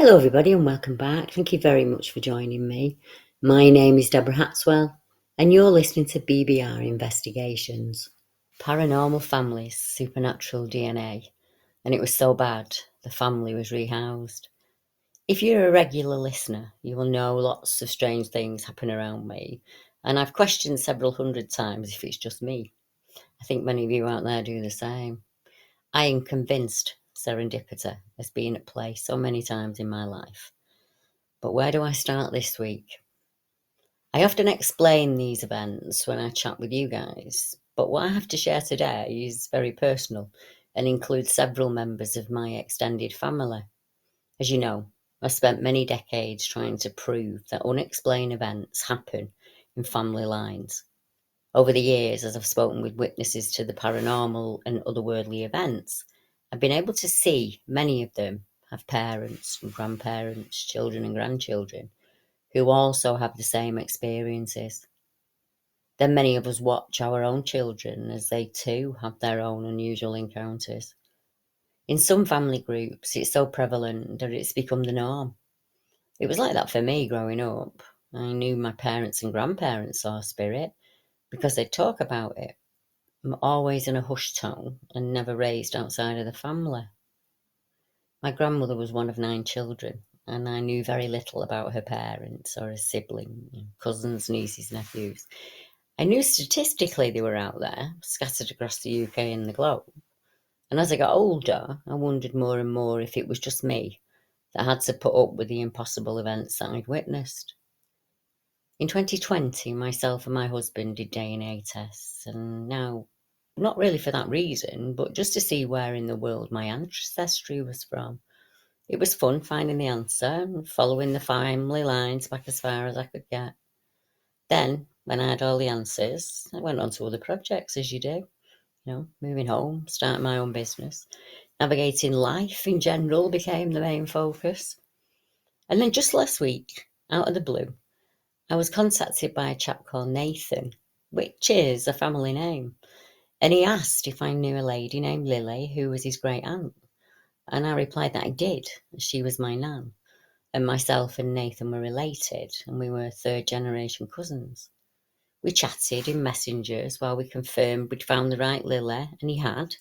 Hello everybody and welcome back. Thank you very much for joining me. My name is Deborah Hatswell and you're listening to BBR Investigations. Paranormal families, supernatural DNA. And it was so bad, the family was rehoused. If you're a regular listener, you will know lots of strange things happen around me. And I've questioned several hundred times if it's just me. I think many of you out there do the same. I am convinced serendipity has been at play so many times in my life. But where do I start this week? I often explain these events when I chat with you guys, but what I have to share today is very personal and includes several members of my extended family. As you know, I've spent many decades trying to prove that unexplained events happen in family lines. Over the years, as I've spoken with witnesses to the paranormal and otherworldly events, I've been able to see many of them have parents and grandparents, children and grandchildren who also have the same experiences. Then many of us watch our own children as they too have their own unusual encounters. In some family groups, it's so prevalent that it's become the norm. It was like that for me growing up. I knew my parents and grandparents saw a spirit because they'd talk about it, always in a hushed tone and never raised outside of the family. My grandmother was one of 9 children, and I knew very little about her parents or her siblings, cousins, nieces, nephews. I knew statistically they were out there, scattered across the UK and the globe. And as I got older, I wondered more and more if it was just me that had to put up with the impossible events that I'd witnessed. In 2020, myself and my husband did DNA tests, and now, not really for that reason, but just to see where in the world my ancestry was from. It was fun finding the answer and following the family lines back as far as I could get. Then, when I had all the answers, I went on to other projects, as you do. Moving home, starting my own business. Navigating life in general became the main focus. And then just last week, out of the blue, I was contacted by a chap called Nathan, which is a family name. And he asked if I knew a lady named Lily who was his great aunt. And I replied that I did, as she was my nan. And myself and Nathan were related, and we were 3rd generation cousins. We chatted in messengers while we confirmed we'd found the right Lily, and he had.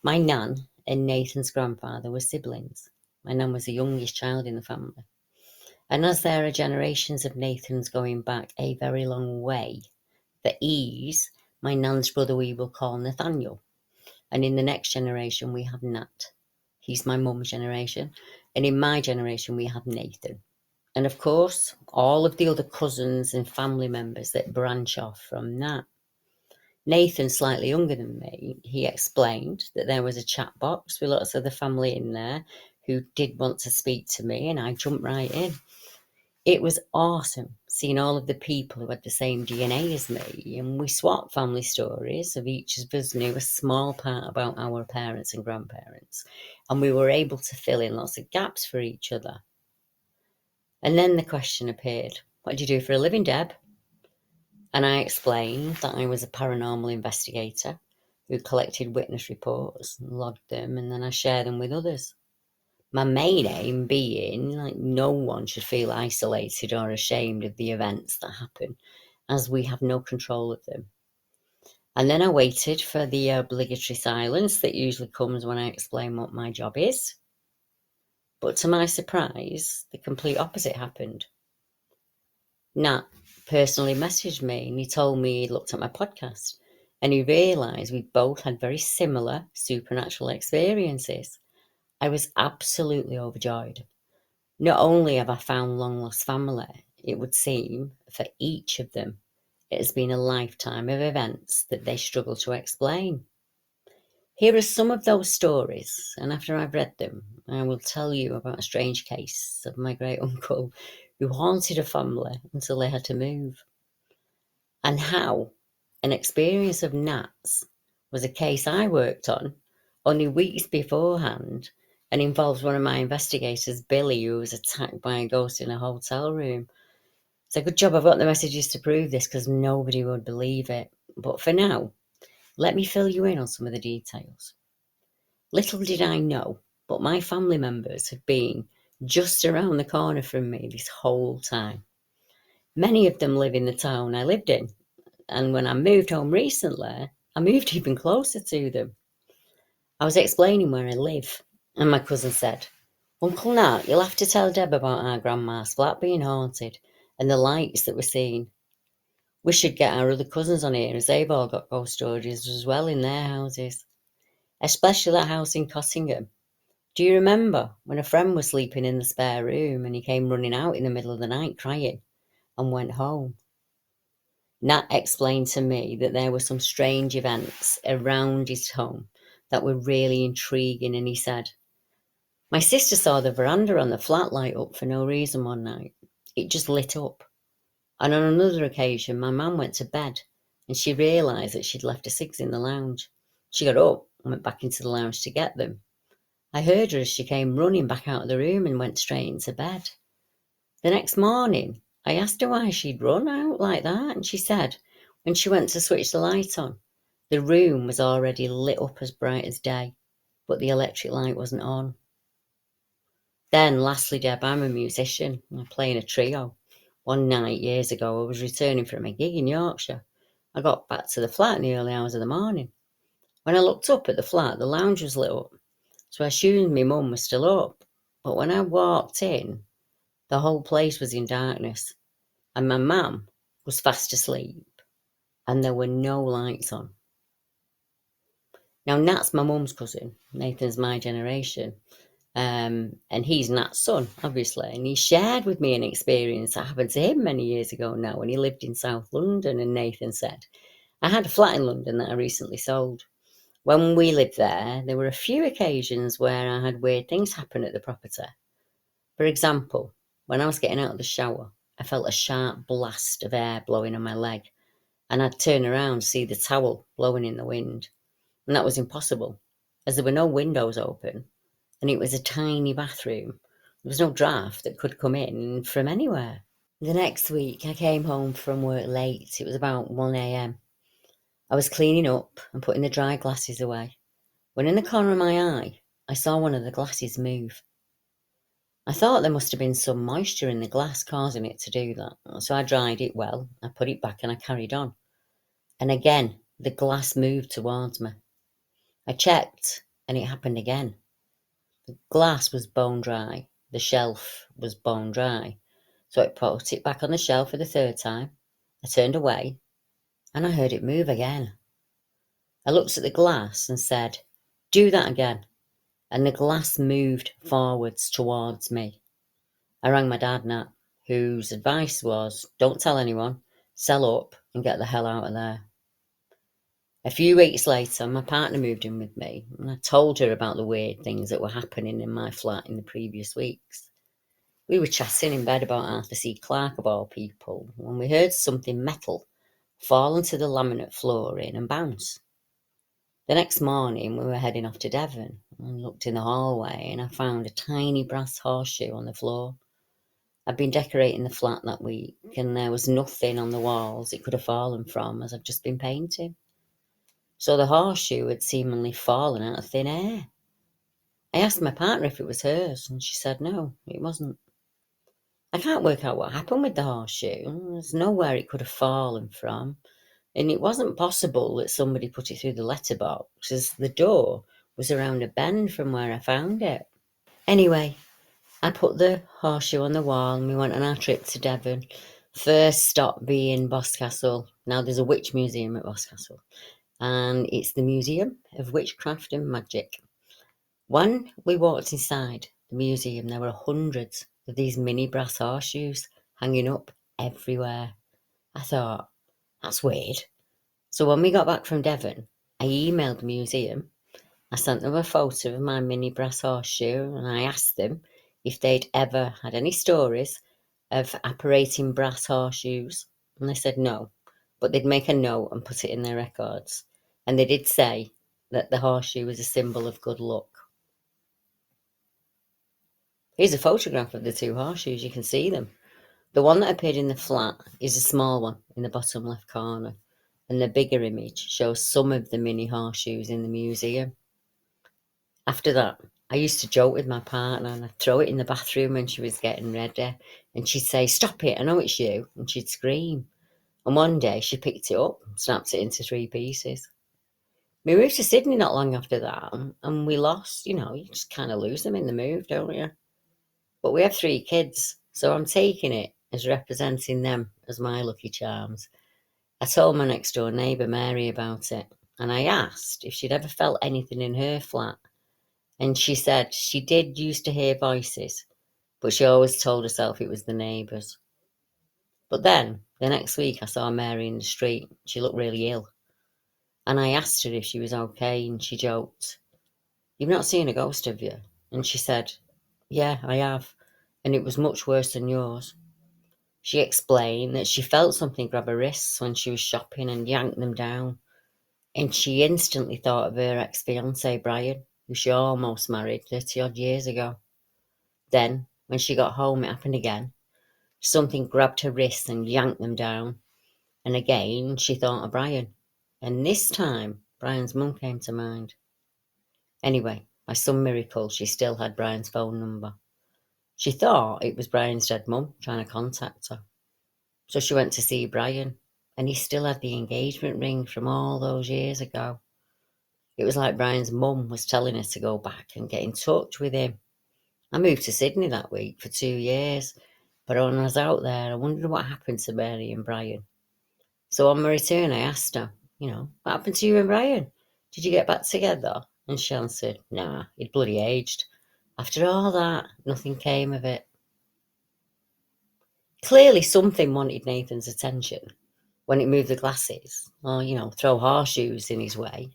My nan and Nathan's grandfather were siblings. My nan was the youngest child in the family. And as there are generations of Nathans going back a very long way, for ease, my nan's brother we will call Nathaniel. And in the next generation we have Nat. He's my mum's generation. And in my generation we have Nathan. And of course, all of the other cousins and family members that branch off from that. Nathan, slightly younger than me, he explained that there was a chat box with lots of the family in there who did want to speak to me, and I jumped right in. It was awesome seeing all of the people who had the same DNA as me, and we swapped family stories of each of us knew a small part about our parents and grandparents, and we were able to fill in lots of gaps for each other. And then the question appeared, what do you do for a living, Deb? And I explained that I was a paranormal investigator who collected witness reports and logged them, and then I shared them with others. My main aim being no one should feel isolated or ashamed of the events that happen, as we have no control of them. And then I waited for the obligatory silence that usually comes when I explain what my job is. But to my surprise, the complete opposite happened. Nat personally messaged me and he told me he'd looked at my podcast and he realised we both had very similar supernatural experiences. I was absolutely overjoyed. Not only have I found long lost family, it would seem for each of them it has been a lifetime of events that they struggle to explain. Here are some of those stories, and after I've read them, I will tell you about a strange case of my great uncle who haunted a family until they had to move, and how an experience of Nat's was a case I worked on only weeks beforehand and involves one of my investigators, Billy, who was attacked by a ghost in a hotel room. It's a good job I've got the messages to prove this because nobody would believe it. But for now, let me fill you in on some of the details. Little did I know, but my family members had been just around the corner from me this whole time. Many of them live in the town I lived in, and when I moved home recently, I moved even closer to them. I was explaining where I live, and my cousin said, Uncle Nat, you'll have to tell Deb about our grandma's flat being haunted and the lights that were seen. We should get our other cousins on here, as they've all got ghost stories as well in their houses, especially that house in Cottingham. Do you remember when a friend was sleeping in the spare room and he came running out in the middle of the night crying and went home? Nat explained to me that there were some strange events around his home that were really intriguing, and he said, my sister saw the veranda on the flat light up for no reason one night. It just lit up. And on another occasion, my mum went to bed and she realised that she'd left her cigs in the lounge. She got up and went back into the lounge to get them. I heard her as she came running back out of the room and went straight into bed. The next morning, I asked her why she'd run out like that, and she said when she went to switch the light on, the room was already lit up as bright as day, but the electric light wasn't on. Then, lastly, Deb, I'm a musician. I play in a trio. One night, years ago, I was returning from a gig in Yorkshire. I got back to the flat in the early hours of the morning. When I looked up at the flat, the lounge was lit up, so I assumed my mum was still up. But when I walked in, the whole place was in darkness, and my mum was fast asleep, and there were no lights on. Now, Nat's my mum's cousin. Nathan's my generation. And he's Nat's son, obviously. And he shared with me an experience that happened to him many years ago now when he lived in South London. And Nathan said, I had a flat in London that I recently sold. When we lived there were a few occasions where I had weird things happen at the property. For example, when I was getting out of the shower, I felt a sharp blast of air blowing on my leg, and I'd turn around to see the towel blowing in the wind. And that was impossible, as there were no windows open, and it was a tiny bathroom. There was no draft that could come in from anywhere. The next week, I came home from work late. It was about 1 a.m. I was cleaning up and putting the dry glasses away, when in the corner of my eye, I saw one of the glasses move. I thought there must have been some moisture in the glass causing it to do that, so I dried it well, I put it back and I carried on. And again, the glass moved towards me. I checked, and it happened again. The glass was bone dry, the shelf was bone dry, so I put it back on the shelf for the third time. I turned away, and I heard it move again. I looked at the glass and said, do that again, and the glass moved forwards towards me. I rang my dad, Nat, whose advice was, don't tell anyone, sell up and get the hell out of there. A few weeks later, my partner moved in with me, and I told her about the weird things that were happening in my flat in the previous weeks. We were chatting in bed about Arthur C. Clarke, of all people, when we heard something metal fall onto the laminate flooring and bounce. The next morning, we were heading off to Devon. I looked in the hallway and I found a tiny brass horseshoe on the floor. I'd been decorating the flat that week, and there was nothing on the walls it could have fallen from, as I'd just been painting. So the horseshoe had seemingly fallen out of thin air. I asked my partner if it was hers, and she said no, it wasn't. I can't work out what happened with the horseshoe. There's nowhere it could have fallen from, and it wasn't possible that somebody put it through the letterbox, as the door was around a bend from where I found it. Anyway, I put the horseshoe on the wall and we went on our trip to Devon. First stop being Boscastle. Now there's a witch museum at Boscastle, and it's the Museum of Witchcraft and Magic. When we walked inside the museum, there were hundreds of these mini brass horseshoes hanging up everywhere. I thought, that's weird. So when we got back from Devon, I emailed the museum. I sent them a photo of my mini brass horseshoe, and I asked them if they'd ever had any stories of apparating brass horseshoes, and they said no, but they'd make a note and put it in their records. And they did say that the horseshoe was a symbol of good luck. Here's a photograph of the two horseshoes, you can see them. The one that appeared in the flat is a small one in the bottom left corner, and the bigger image shows some of the mini horseshoes in the museum. After that, I used to joke with my partner and I'd throw it in the bathroom when she was getting ready and she'd say, "Stop it, I know it's you." And she'd scream. And one day she picked it up and snapped it into 3 pieces. We moved to Sydney not long after that and we lost, you just kind of lose them in the move, don't you? But we have 3 kids, so I'm taking it as representing them as my lucky charms. I told my next door neighbour Mary about it and I asked if she'd ever felt anything in her flat. And she said she did used to hear voices, but she always told herself it was the neighbours. But then, the next week, I saw Mary in the street. She looked really ill. And I asked her if she was okay, and she joked, "You've not seen a ghost, have you?" And she said, "Yeah, I have. And it was much worse than yours." She explained that she felt something grab her wrists when she was shopping and yank them down. And she instantly thought of her ex-fiancé, Brian, who she almost married 30 odd years ago. Then, when she got home, it happened again. Something grabbed her wrists and yanked them down. And again, she thought of Brian. And this time, Brian's mum came to mind. Anyway, by some miracle, she still had Brian's phone number. She thought it was Brian's dead mum trying to contact her. So she went to see Brian, and he still had the engagement ring from all those years ago. It was like Brian's mum was telling her to go back and get in touch with him. I moved to Sydney that week for 2 years, but when I was out there, I wondered what happened to Mary and Brian. So on my return, I asked her, "What happened to you and Brian? Did you get back together?" And she answered, "Nah, he'd bloody aged. After all that, nothing came of it." Clearly, something wanted Nathan's attention when it moved the glasses, or, throw horseshoes in his way.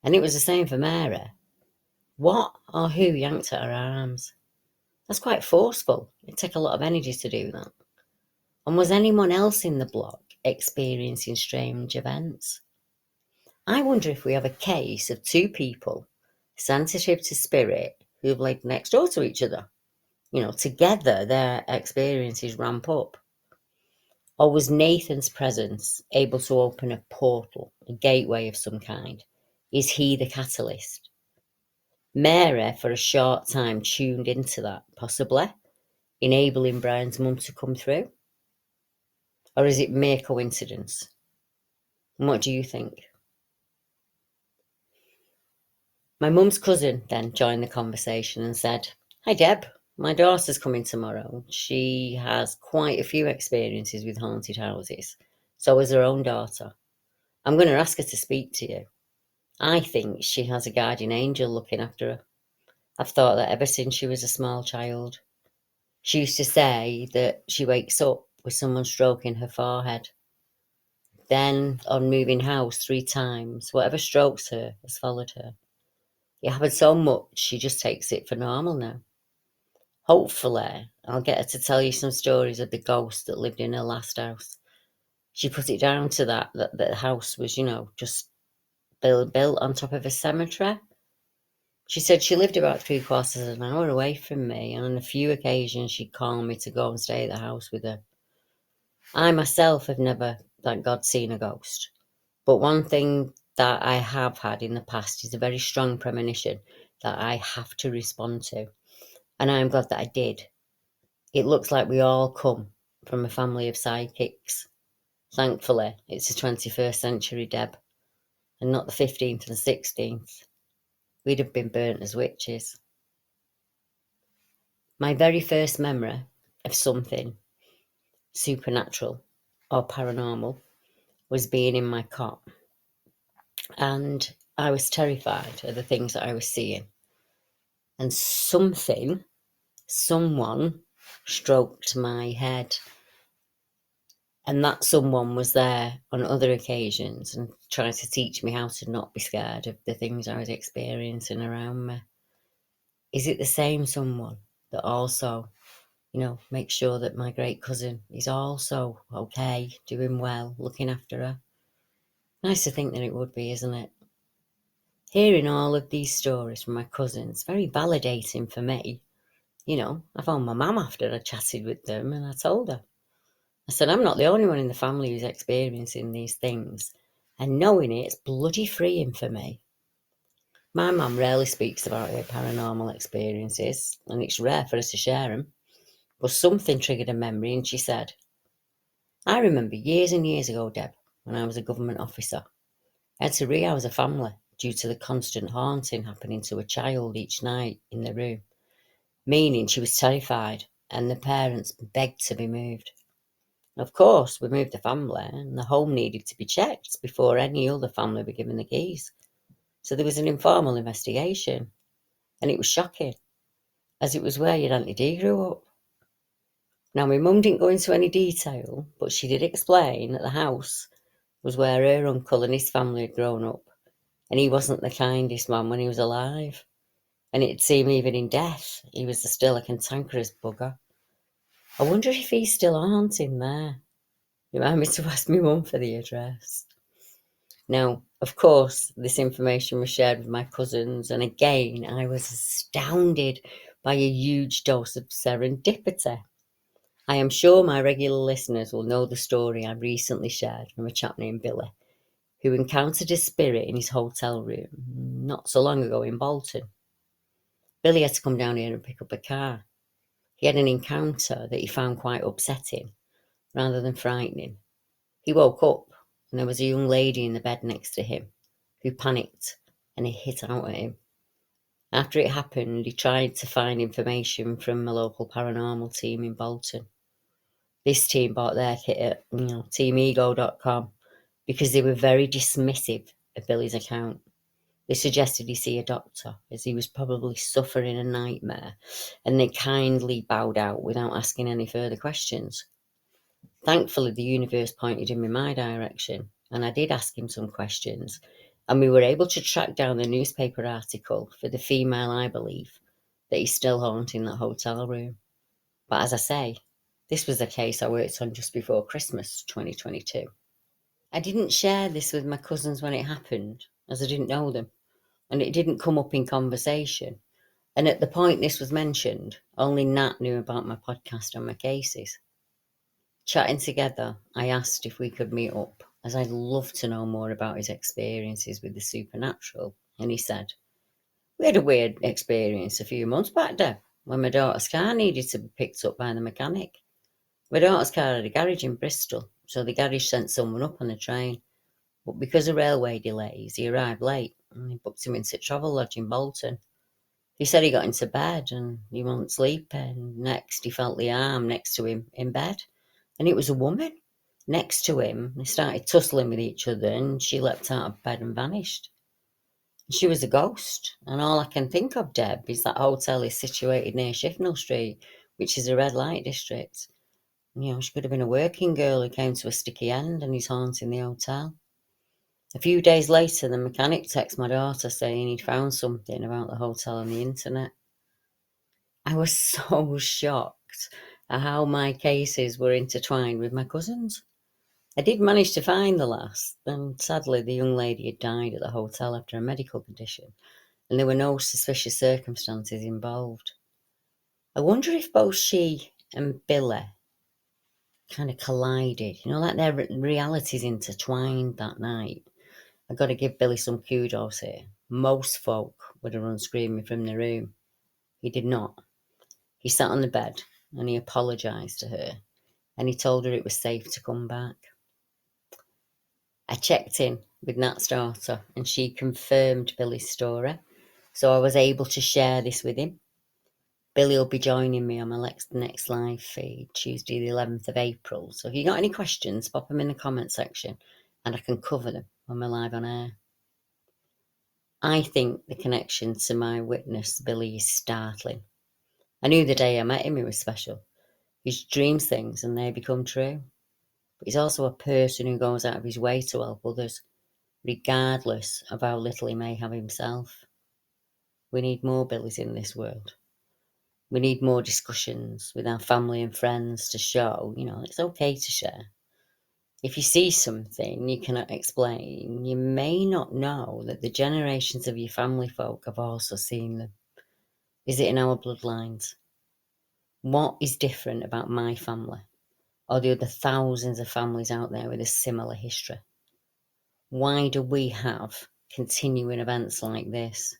And it was the same for Mary. What or who yanked at her arms? That's quite forceful. It'd take a lot of energy to do that. And was anyone else in the block experiencing strange events? I wonder if we have a case of 2 people sensitive to spirit who've lived next door to each other. Together their experiences ramp up. Or was Nathan's presence able to open a portal, a gateway of some kind? Is he the catalyst? Mary, for a short time, tuned into that, possibly, enabling Brian's mum to come through? Or is it mere coincidence? And what do you think? My mum's cousin then joined the conversation and said, "Hi Deb, my daughter's coming tomorrow. She has quite a few experiences with haunted houses. So has her own daughter. I'm going to ask her to speak to you. I think she has a guardian angel looking after her. I've thought that ever since she was a small child. She used to say that she wakes up with someone stroking her forehead. Then, on moving house 3 times, whatever strokes her has followed her. It happened so much, she just takes it for normal now. Hopefully, I'll get her to tell you some stories of the ghost that lived in her last house. She put it down to that the house was, just built on top of a cemetery. She said she lived about 3/4 of an hour away from me, and on a few occasions she'd call me to go and stay at the house with her. I myself have never, thank God, seen a ghost. But one thing that I have had in the past is a very strong premonition that I have to respond to. And I'm glad that I did. It looks like we all come from a family of psychics. Thankfully, it's the 21st century, Deb, and not the 15th and the 16th. We'd have been burnt as witches. My very first memory of something supernatural or paranormal was being in my cot. And I was terrified of the things that I was seeing. And someone stroked my head. And that someone was there on other occasions and tried to teach me how to not be scared of the things I was experiencing around me. Is it the same someone that also, makes sure that my great cousin is also okay, doing well, looking after her? Nice to think that it would be, isn't it? Hearing all of these stories from my cousins, very validating for me. I found my mum after I chatted with them and I told her. I said, I'm not the only one in the family who's experiencing these things. And knowing it's bloody freeing for me. My mum rarely speaks about her paranormal experiences, and it's rare for her to share them. But something triggered a memory, and she said, I remember years and years ago, Deb, when I was a government officer, I had to rehouse a family due to the constant haunting happening to a child each night in the room, meaning she was terrified, and the parents begged to be moved. Of course, we moved the family, and the home needed to be checked before any other family were given the keys. So there was an informal investigation, and it was shocking, as it was where your Auntie Dee grew up. Now, my mum didn't go into any detail, but she did explain that the house was where her uncle and his family had grown up, and he wasn't the kindest man when he was alive. And it'd seem even in death, he was still a cantankerous bugger. I wonder if he's still haunting there. Remind me to ask my mum for the address. Now, of course, this information was shared with my cousins, and again, I was astounded by a huge dose of serendipity. I am sure my regular listeners will know the story I recently shared from a chap named Billy, who encountered a spirit in his hotel room not so long ago in Bolton. Billy had to come down here and pick up a car. He had an encounter that he found quite upsetting rather than frightening. He woke up and there was a young lady in the bed next to him who panicked and he hit out at him. After it happened, he tried to find information from a local paranormal team in Bolton. This team bought their kit at teamego.com because they were very dismissive of Billy's account. They suggested he see a doctor as he was probably suffering a nightmare, and they kindly bowed out without asking any further questions. Thankfully, the universe pointed him in my direction, and I did ask him some questions, and we were able to track down the newspaper article for the female I believe that he's still haunting that hotel room. But as I say, this was a case I worked on just before Christmas 2022. I didn't share this with my cousins when it happened, as I didn't know them, and it didn't come up in conversation. And at the point this was mentioned, only Nat knew about my podcast and my cases. Chatting together, I asked if we could meet up, as I'd love to know more about his experiences with the supernatural, and he said, we had a weird experience a few months back, Deb, when my daughter's car needed to be picked up by the mechanic. My daughter's car had a garage in Bristol, so the garage sent someone up on the train. But because of railway delays, he arrived late and they booked him into Travel Lodge in Bolton. He said he got into bed and he wasn't sleeping. Next, he felt the arm next to him in bed, and it was a woman next to him. They started tussling with each other and she leapt out of bed and vanished. She was a ghost, and all I can think of, Deb, is that hotel is situated near Shifnal Street, which is a red light district. She could have been a working girl who came to a sticky end and is haunting the hotel. A few days later, the mechanic texted my daughter saying he'd found something about the hotel on the internet. I was so shocked at how my cases were intertwined with my cousins. I did manage to find the last, and sadly the young lady had died at the hotel after a medical condition, and there were no suspicious circumstances involved. I wonder if both she and Billy kind of collided, like their realities intertwined that night. I got to give Billy some kudos here. Most folk would have run screaming from the room. He did not. He sat on the bed and he apologised to her, and he told her it was safe to come back. I checked in with Nat's daughter and she confirmed Billy's story, so I was able to share this with him. Billy will be joining me on my next live feed, Tuesday the 11th of April. So if you got any questions, pop them in the comment section and I can cover them when we're live on air. I think the connection to my witness, Billy, is startling. I knew the day I met him he was special. He dreams things and they become true. But he's also a person who goes out of his way to help others, regardless of how little he may have himself. We need more Billys in this world. We need more discussions with our family and friends to show, it's okay to share. If you see something you cannot explain, you may not know that the generations of your family folk have also seen them. Is it in our bloodlines? What is different about my family or the other thousands of families out there with a similar history? Why do we have continuing events like this?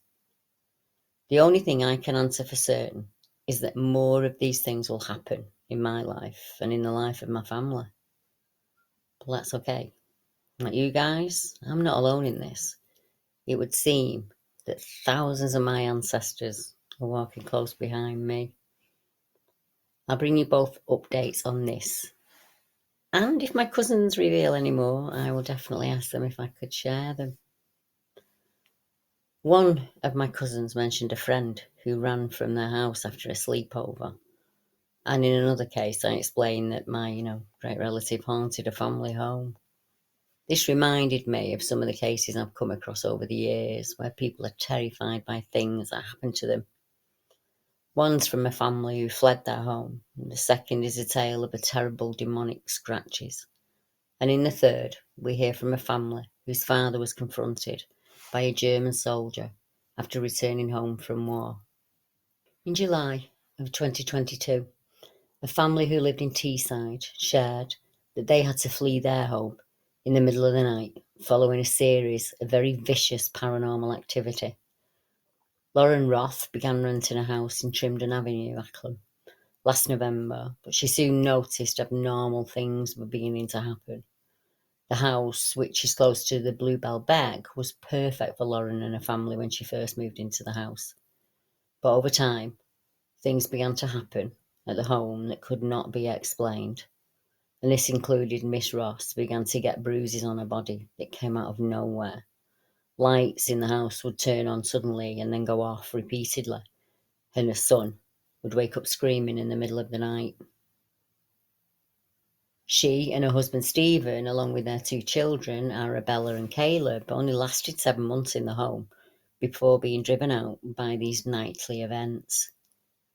The only thing I can answer for certain is that more of these things will happen in my life and in the life of my family. But that's okay. Like you guys, I'm not alone in this. It would seem that thousands of my ancestors are walking close behind me. I'll bring you both updates on this. And if my cousins reveal any more, I will definitely ask them if I could share them. One of my cousins mentioned a friend who ran from their house after a sleepover. And in another case, I explained that my, great relative haunted a family home. This reminded me of some of the cases I've come across over the years where people are terrified by things that happen to them. One's from a family who fled their home, and the second is a tale of a terrible demonic scratches. And in the third, we hear from a family whose father was confronted by a German soldier after returning home from war. In July of 2022, a family who lived in Teeside shared that they had to flee their home in the middle of the night following a series of very vicious paranormal activity. Lauren Roth began renting a house in Trimdon Avenue, Acklam, last November, but she soon noticed abnormal things were beginning to happen. The house, which is close to the Bluebell Beg, was perfect for Lauren and her family when she first moved into the house. But over time, things began to happen at the home that could not be explained. And this included Miss Ross began to get bruises on her body that came out of nowhere. Lights in the house would turn on suddenly and then go off repeatedly, and her son would wake up screaming in the middle of the night. She and her husband Stephen, along with their two children, Arabella and Caleb, only lasted 7 months in the home before being driven out by these nightly events.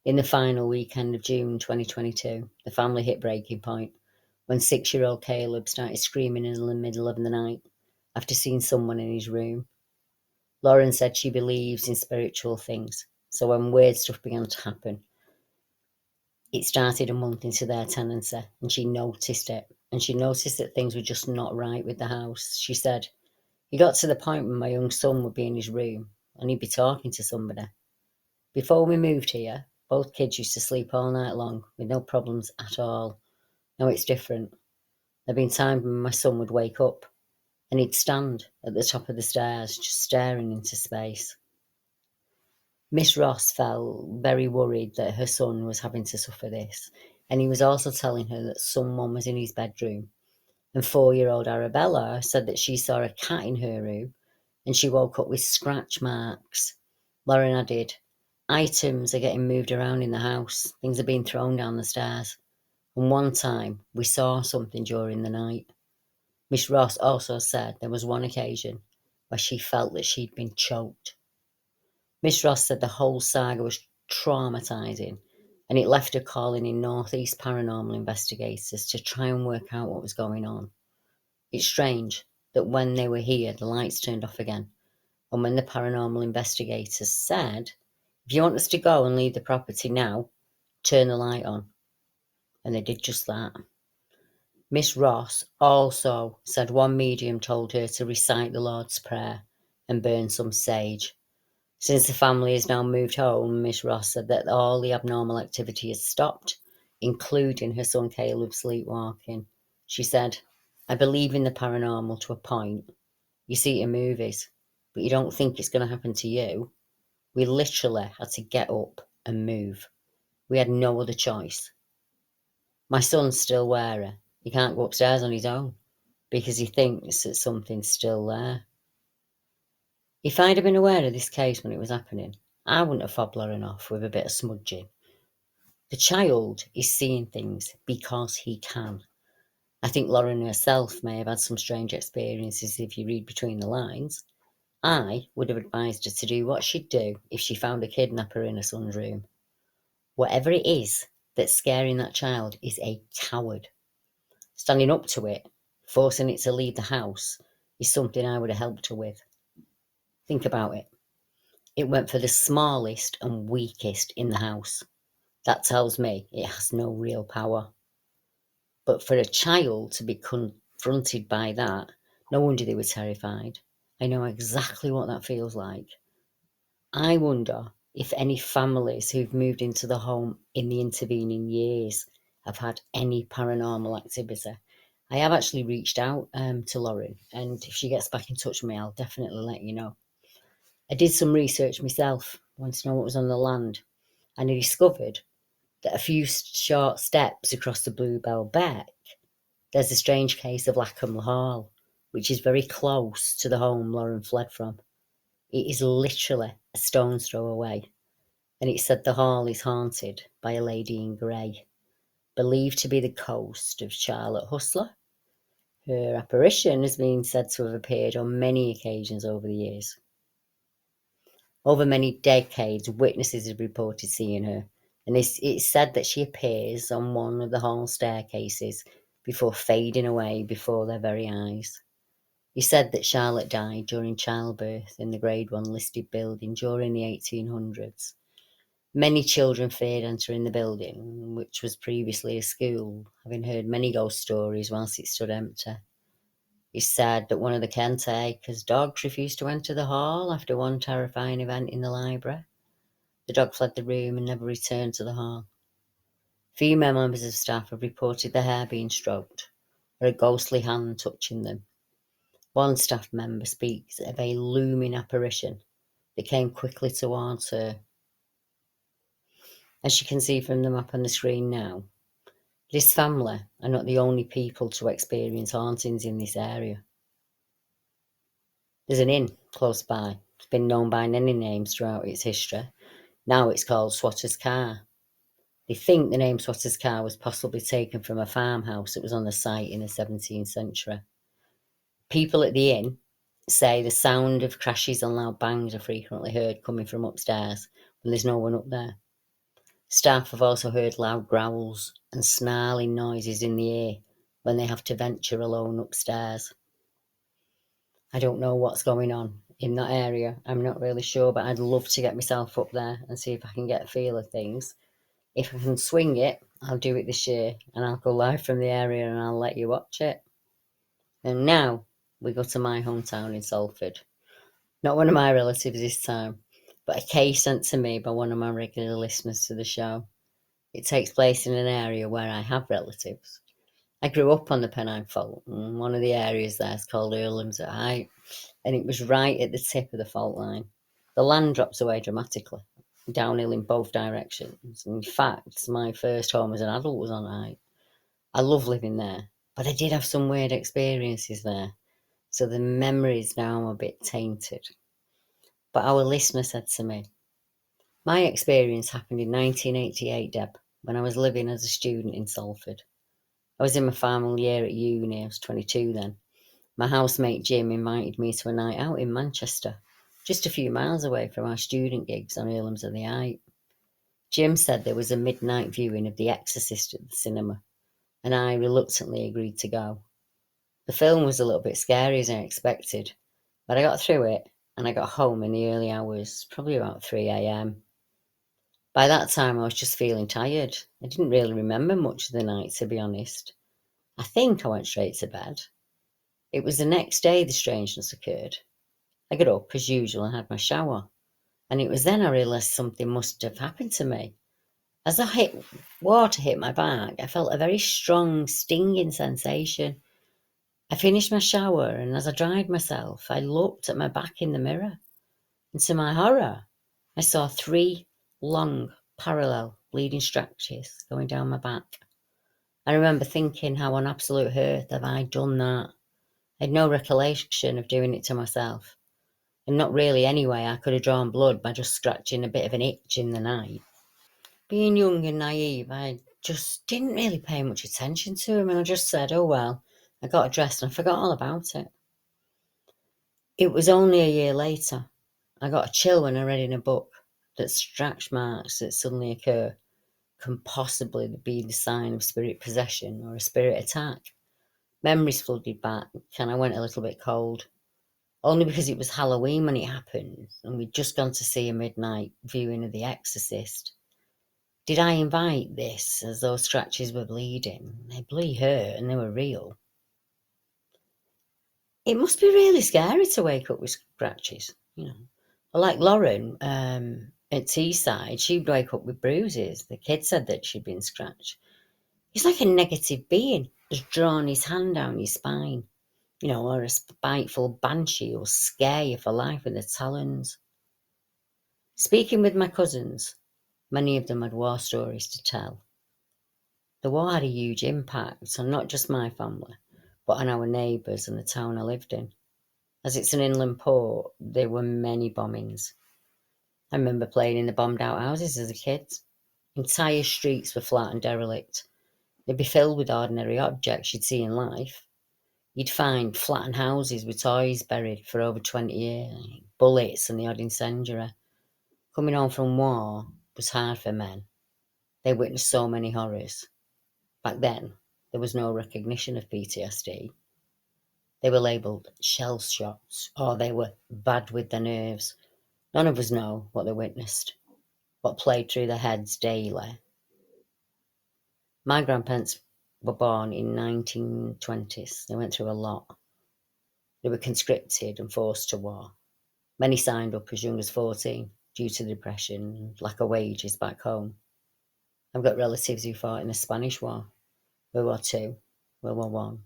In the final weekend of June 2022, the family hit breaking point when 6-year-old Caleb started screaming in the middle of the night after seeing someone in his room. Lauren said she believes in spiritual things, so when weird stuff began to happen, it started a month into their tenancy, and she noticed it. And she noticed that things were just not right with the house. She said, "It got to the point when my young son would be in his room and he'd be talking to somebody. Before we moved here, both kids used to sleep all night long with no problems at all. Now it's different. There've been times when my son would wake up and he'd stand at the top of the stairs just staring into space." Miss Ross felt very worried that her son was having to suffer this, and he was also telling her that someone was in his bedroom. And 4-year-old Arabella said that she saw a cat in her room and she woke up with scratch marks. Lauren added, "Items are getting moved around in the house, things are being thrown down the stairs. And one time we saw something during the night." Miss Ross also said there was one occasion where she felt that she'd been choked. Miss Ross said the whole saga was traumatising, and it left her calling in North East paranormal investigators to try and work out what was going on. It's strange that when they were here, the lights turned off again, and when the paranormal investigators said, "If you want us to go and leave the property now, turn the light on," and they did just that. Miss Ross also said one medium told her to recite the Lord's Prayer and burn some sage. Since the family has now moved home, Miss Ross said that all the abnormal activity has stopped, including her son Caleb sleepwalking. She said, "I believe in the paranormal to a point. You see it in movies, but you don't think it's going to happen to you." We literally had to get up and move. We had no other choice. My son's still wary. He can't go upstairs on his own because he thinks that something's still there. If I'd have been aware of this case when it was happening, I wouldn't have fobbed Lauren off with a bit of smudging. The child is seeing things because he can. I think Lauren herself may have had some strange experiences if you read between the lines. I would have advised her to do what she'd do if she found a kidnapper in her son's room. Whatever it is that's scaring that child is a coward. Standing up to it, forcing it to leave the house, is something I would have helped her with. Think about it. It went for the smallest and weakest in the house. That tells me it has no real power. But for a child to be confronted by that, no wonder they were terrified. I know exactly what that feels like. I wonder if any families who've moved into the home in the intervening years have had any paranormal activity. I have actually reached out to Lauren, and if she gets back in touch with me, I'll definitely let you know. I did some research myself, wanted to know what was on the land, and I discovered that a few short steps across the Bluebell Beck, there's a strange case of Acklam Hall, which is very close to the home Lauren fled from. It is literally a stone's throw away, and it's said the hall is haunted by a lady in grey, believed to be the ghost of Charlotte Hustler. Her apparition has been said to have appeared on many occasions over the years. Over many decades, witnesses have reported seeing her, and it's said that she appears on one of the hall staircases before fading away before their very eyes. He said that Charlotte died during childbirth in the Grade 1 listed building during the 1800s. Many children feared entering the building, which was previously a school, having heard many ghost stories whilst it stood empty. It's said that one of the caretakers' dogs refused to enter the hall after one terrifying event in the library. The dog fled the room and never returned to the hall. Female members of staff have reported their hair being stroked or a ghostly hand touching them. One staff member speaks of a looming apparition that came quickly towards her. As you can see from the map on the screen now, this family are not the only people to experience hauntings in this area. There's an inn close by. It's been known by many names throughout its history. Now it's called Swatter's Car. They think the name Swatter's Car was possibly taken from a farmhouse that was on the site in the 17th century. People at the inn say the sound of crashes and loud bangs are frequently heard coming from upstairs when there's no one up there. Staff have also heard loud growls and snarling noises in the air when they have to venture alone upstairs. I don't know what's going on in that area. I'm not really sure, but I'd love to get myself up there and see if I can get a feel of things. If I can swing it, I'll do it this year, and I'll go live from the area and I'll let you watch it. And now we go to my hometown in Salford. Not one of my relatives this time, but a case sent to me by one of my regular listeners to the show. It takes place in an area where I have relatives. I grew up on the Pennine Fault, and one of the areas there is called Earlham's at Height, and it was right at the tip of the fault line. The land drops away dramatically, downhill in both directions. In fact, my first home as an adult was on Height. I love living there, but I did have some weird experiences there, so the memories now are a bit tainted. But our listener said to me, my experience happened in 1988, Deb, when I was living as a student in Salford. I was in my final year at uni, I was 22 then. My housemate Jim invited me to a night out in Manchester, just a few miles away from our student gigs on Earlham's of the Height. Jim said there was a midnight viewing of The Exorcist at the cinema, and I reluctantly agreed to go. The film was a little bit scary as I expected, but I got through it, and I got home in the early hours, probably about 3 a.m. By that time I was just feeling tired. I didn't really remember much of the night, to be honest. I think I went straight to bed. It was the next day the strangeness occurred. I got up as usual and had my shower, and it was then I realised something must have happened to me. As water hit my back, I felt a very strong stinging sensation. I finished my shower, and as I dried myself, I looked at my back in the mirror, and to my horror, I saw 3 long, parallel bleeding stretches going down my back. I remember thinking, how on absolute earth have I done that? I had no recollection of doing it to myself, and not really anyway. I could have drawn blood by just scratching a bit of an itch in the night. Being young and naive, I just didn't really pay much attention to him, and I just said, oh well. I got dressed and I forgot all about it. It was only a year later I got a chill when I read in a book that scratch marks that suddenly occur can possibly be the sign of spirit possession or a spirit attack. Memories flooded back, and I went a little bit cold. Only because it was Halloween when it happened, and we'd just gone to see a midnight viewing of The Exorcist. Did I invite this, as those scratches were bleeding? They bloody hurt, and they were real. It must be really scary to wake up with scratches, you know. Like Lauren, At Teeside, she'd wake up with bruises. The kid said that she'd been scratched. He's like a negative being, has drawn his hand down your spine, or a spiteful banshee will scare you for life with its talons. Speaking with my cousins, many of them had war stories to tell. The war had a huge impact on not just my family, but on our neighbours and the town I lived in. As it's an inland port, there were many bombings. I remember playing in the bombed out houses as a kid. Entire streets were flat and derelict. They'd be filled with ordinary objects you'd see in life. You'd find flattened houses with toys buried for over 20 years, bullets and the odd incendiary. Coming home from war was hard for men. They witnessed so many horrors. Back then, there was no recognition of PTSD. They were labelled shell shots, or they were bad with their nerves. None of us know what they witnessed, what played through their heads daily. My grandparents were born in 1920s. They went through a lot. They were conscripted and forced to war. Many signed up as young as 14 due to depression and lack of wages back home. I've got relatives who fought in the Spanish War, World War Two, World War One,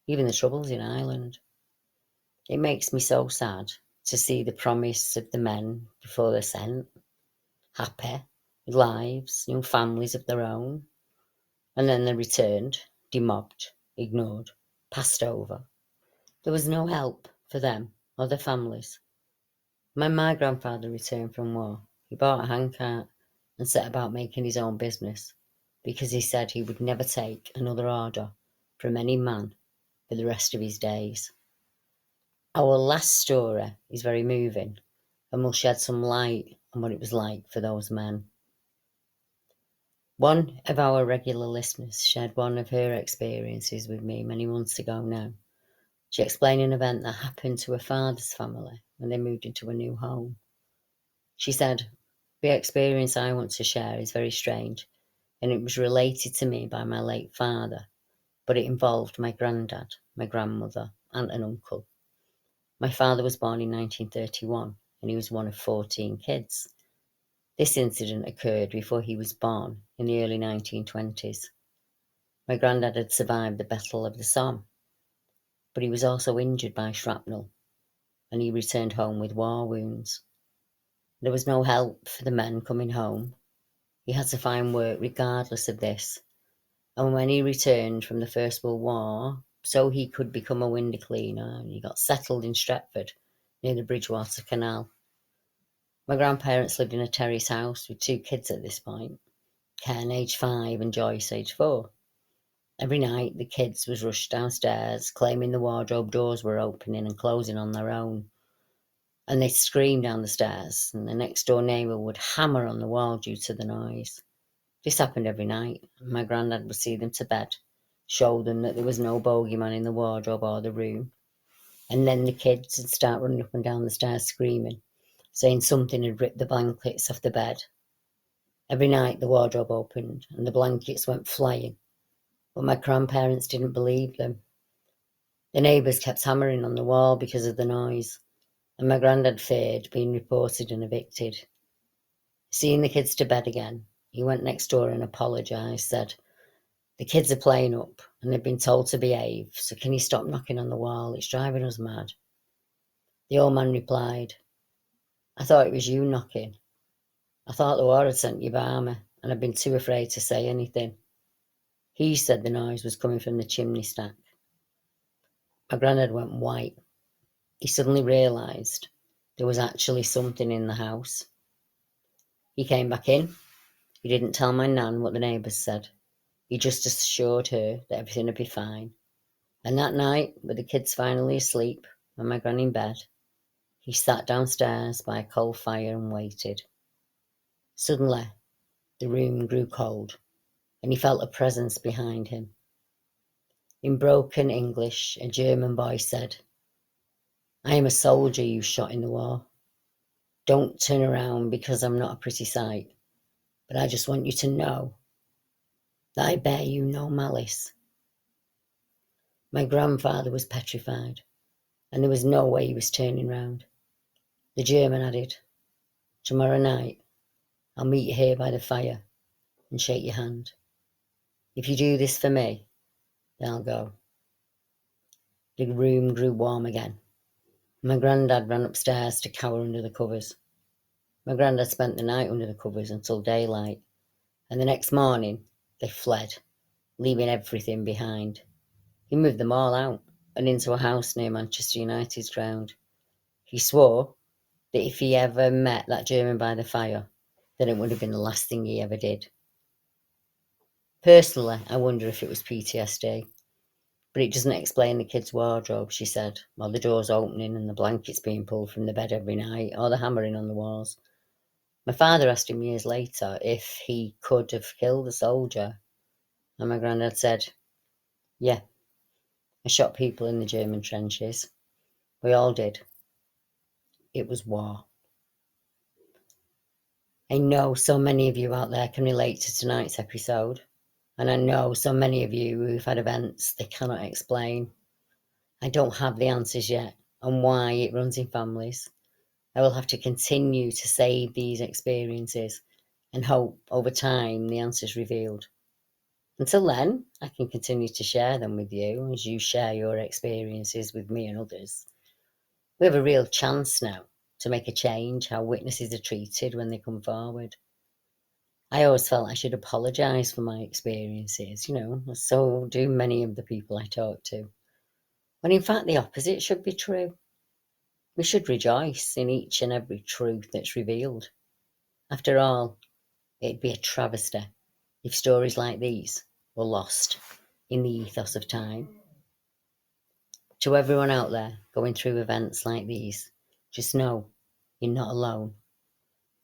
even the Troubles in Ireland. It makes me so sad to see the promise of the men before they're sent, happy, with lives, young families of their own, and then they returned, demobbed, ignored, passed over. There was no help for them or their families. When my grandfather returned from war, he bought a handcart and set about making his own business because he said he would never take another order from any man for the rest of his days. Our last story is very moving and will shed some light on what it was like for those men. One of our regular listeners shared one of her experiences with me many months ago now. She explained an event that happened to her father's family when they moved into a new home. She said, "The experience I want to share is very strange, and it was related to me by my late father, but it involved my granddad, my grandmother, aunt and uncle. My father was born in 1931, and he was one of 14 kids. This incident occurred before he was born in the early 1920s. My granddad had survived the Battle of the Somme, but he was also injured by shrapnel, and he returned home with war wounds. There was no help for the men coming home. He had to find work regardless of this, and when he returned from the First World War, so he could become a window cleaner, and he got settled in Stretford, near the Bridgewater Canal. My grandparents lived in a terrace house with 2 kids at this point, Ken, aged 5, and Joyce, aged 4. Every night, the kids was rushed downstairs, claiming the wardrobe doors were opening and closing on their own. And they'd scream down the stairs, and the next door neighbour would hammer on the wall due to the noise. This happened every night, and my granddad would see them to bed, show them that there was no bogeyman in the wardrobe or the room, and then the kids would start running up and down the stairs screaming, saying something had ripped the blankets off the bed. Every night the wardrobe opened, and the blankets went flying, but my grandparents didn't believe them. The neighbours kept hammering on the wall because of the noise, and my granddad feared being reported and evicted. Seeing the kids to bed again, he went next door and apologised, said, "The kids are playing up and they've been told to behave, so can you stop knocking on the wall? It's driving us mad." The old man replied, "I thought it was you knocking. I thought the war had sent you by me, and I've been too afraid to say anything." He said the noise was coming from the chimney stack. My granddad went white. He suddenly realised there was actually something in the house. He came back in. He didn't tell my nan what the neighbours said. He just assured her that everything would be fine. And that night, with the kids finally asleep and my gran in bed, he sat downstairs by a coal fire and waited. Suddenly, the room grew cold, and he felt a presence behind him. In broken English, a German boy said, "I am a soldier you shot in the war. Don't turn around because I'm not a pretty sight, but I just want you to know that I bear you no malice." My grandfather was petrified, and there was no way he was turning round. The German added, "Tomorrow night, I'll meet you here by the fire and shake your hand. If you do this for me, then I'll go. The room grew warm again. My granddad ran upstairs to cower under the covers. My granddad spent the night under the covers until daylight, and the next morning they fled, leaving everything behind. He moved them all out and into a house near Manchester United's ground. He swore that if he ever met that German by the fire, then it would have been the last thing he ever did. Personally, I wonder if it was PTSD. But it doesn't explain the kid's wardrobe, she said, while the doors opening and the blankets being pulled from the bed every night, or the hammering on the walls. My father asked him years later if he could have killed a soldier, and my granddad said, yeah, I shot people in the German trenches. We all did. It was war. I know so many of you out there can relate to tonight's episode, and I know so many of you who've had events they cannot explain. I don't have the answers yet on why it runs in families. I will have to continue to save these experiences and hope over time the answer's revealed. Until then, I can continue to share them with you as you share your experiences with me and others. We have a real chance now to make a change how witnesses are treated when they come forward. I always felt I should apologise for my experiences, so do many of the people I talk to. When in fact the opposite should be true. We should rejoice in each and every truth that's revealed. After all, it'd be a travesty if stories like these were lost in the ethos of time. To everyone out there going through events like these, just know you're not alone.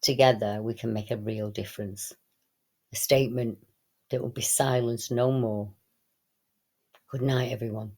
Together we can make a real difference. A statement that will be silenced no more. Good night, everyone.